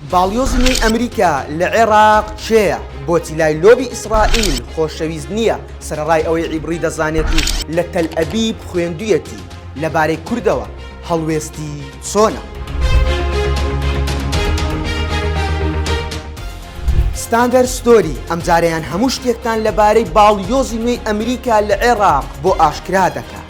باڵیۆزی نوێی ئەمریکا لە عێراق چێە؟ بۆچی لای لۆبی ئیسرائیل خۆشەویست نییە سەرەڕای ئەوەی عیبری دەزانێت و لە تەل ئەبیب خوێندوویەتی لەبارەی کوردەوە هەڵوێستی چۆنە؟ ستاندەرد ستۆری ئەم جارەیان هەموو شتێکتان لەبارەی باڵیۆزی نوێی ئەمریکا لە عێراق بۆ ئاشکرا دەکات.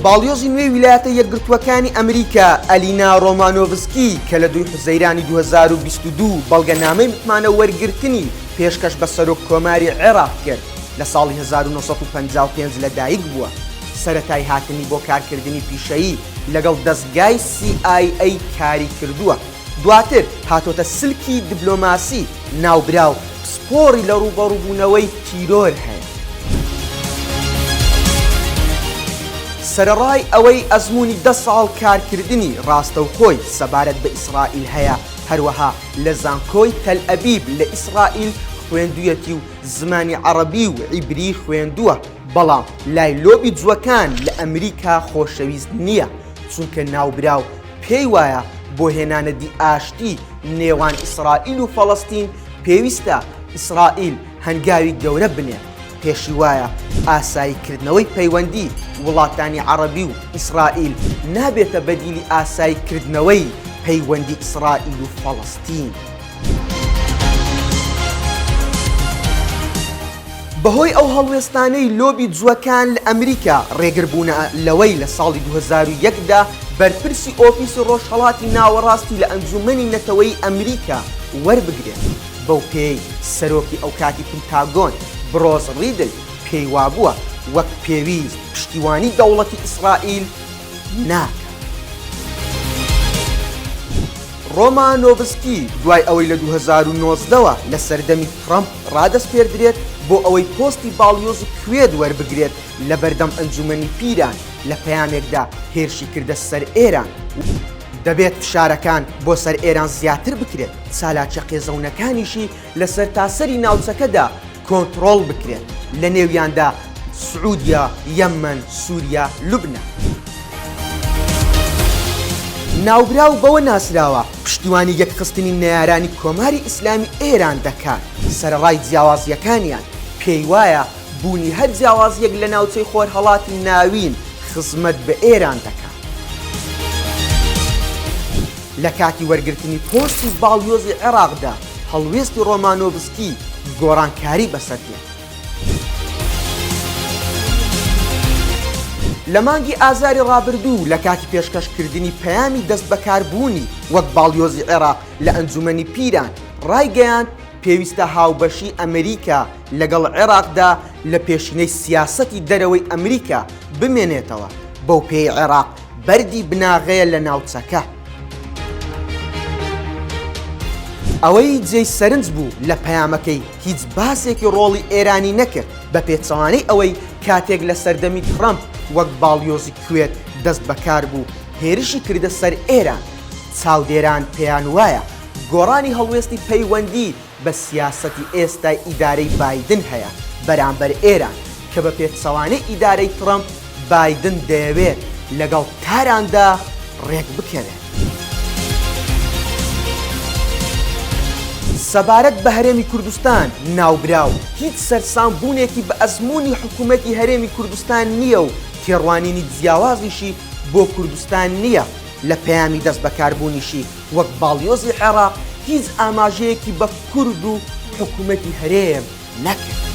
باڵیۆزی نوێی ویلایەتە یەکگرتووەکانی ئەمریکا ئەلینا ڕۆمانۆڤسکی کە لە 2 حوزەیرانی 2022 بەڵگەنامەی متمانە وەرگرتنی پێشکەش بە سەرۆک کۆماری عێراق کرد لە ساڵی 1955 لەدایک بووە. سەرەتای هاتنی بۆ کارکردنی پیشەیی لەگەڵ دەستگای CIA کاری کردووە. دواتر هاتۆتە سلکی دیبلۆماسی ناوبراو پسپۆڕی لە ڕوبەڕووبوونەوەی تیرۆر هەیە. سەرەڕای ئەوەی ئەزموونی 10 ساڵ کارکردنی ڕاستەوخۆی سەبارەت بە ئیسرائیل هەیە، هەروەها لە زانکۆی تەل ئەبیب لە ئیسرائیل خوێندوویەتی و زمانی عەرەبی و عیبری خوێندووە، بەڵام لای لۆبی جووەکان لە ئەمریکا خۆشەویست نییە، چونکە ناوبراو پێی وایە بۆ هێنانەدی ئاشتی نێوان ئیسرائیل و فەڵەستین پێویستە ئیسرائیل هەنگاوی گەورە بنێت. پێشی وایە ئاساییکردنەوەی پەیوەندی وڵاتانی عەرەبی و ئیسرائیل نابێتە بەدیلی ئاساییکردنەوەی پەیوەندی ئیسرائیل و فەڵەستین. بەهۆی ئەو هەڵوێستانەی لۆبی جووەکان لە ئەمریکا ڕێگربوونە لەوەی لە ساڵی 2001دا بەرپرسی ئۆفیسی ڕۆژهەڵاتی ناوەڕاستی لە ئەنجومەنی نەتەوەی ئەمریکا وەربگرێت. بەو پێی سەرۆکی ئەو کاتی پنتاگۆن برۆز ریدل پێی وابووە وەک پێویست پشتیوانی دەوڵەتی ئیسرائیل ناکات. ڕۆمانۆڤسکی دوای ئەوەی لە 2019ەوە لە سەردەمی ترامپ ڕادەست پێدرێت بۆ ئەوەی پۆستی باڵیۆزی کوێد وەربگرێت لە بەردەم ئەنجومەنی پیران لە پەیامێکدا هێرشی کردە سەر ئێران. دەبێت فشارەکان بۆ سەر ئێران زیاتر بکرێت، چالاکیە قێزەونەکانیشی لە سەرتاسەری ناوچەکەدا کۆنتڕۆڵ بکرێت، لە نێویاندا سعودیا، یەمەن، سووریا، لوبنان. ناوبراو بەوە ناسراوە پشتیوانی یەکخستنی نەیارانی کۆماری ئیسلامی ئێران دەکات. سەرەڕای جیاوازیەکانیان پێی وایە بوونی هەر جیاوازیەک لە ناوچەی خۆرهەڵاتی ناوین خزمەت بە ئێران دەکات. لە کاتی وەرگرتنی پۆستی باڵیۆزی عێراقدا هەڵوێستی ڕۆمانۆڤسکی گۆڕانکاری بەسەردێت. لە مانگی ئازاری ڕابردوو لە کاتی پێشکەشکردنی پەیامی دەست بەکاربوونی وەک باڵیۆزی عێراق لە ئەنجومەنی پیران ڕایگەیاند پێویستە هاوبەشی ئەمریکا لەگەڵ عێراقدا لە پێشینەی سیاسەتی دەرەوەی ئەمریکا بمێنێتەوە، بەو پێی عێراق بەردی بناغەیە لە ناوچەکە. ئەوەی جێی سەرنج بوو لە پەیامەکەی هیچ باسێکی ڕۆڵی ئێرانی نەکرد، بە پێچەوانەی ئەوەی کاتێک لە سەردەمی ترامپ وەک باڵیۆزی کوێت دەست بەکار بوو هێرشی کردە سەر ئێران. چاودێران پێیان وایە گۆڕانی هەڵوێستی پەیوەندی بە سیاسەتی ئێستای ئیدارەی بایدن هەیە بەرامبەر ئێران، کە بە پێچەوانەی ئیدارەی ترامپ بایدن دەیەوێت لەگەڵ تاراندا ڕێک بکەوێت. سەبارەت بە هەرێمی کوردستان ناوبراو هیچ سەرسامبوونێکی بە ئەزموونی حکوومەتی هەرێمی کوردستان نییە و تێڕوانینی جیاوازیشی بۆ کوردستان نییە. لە پەیامی دەست بەکاربوونیشی وەک باڵیۆزی عێراق هیچ ئاماژەیەکی بە کورد و حکوومەتی هەرێم نەکرد.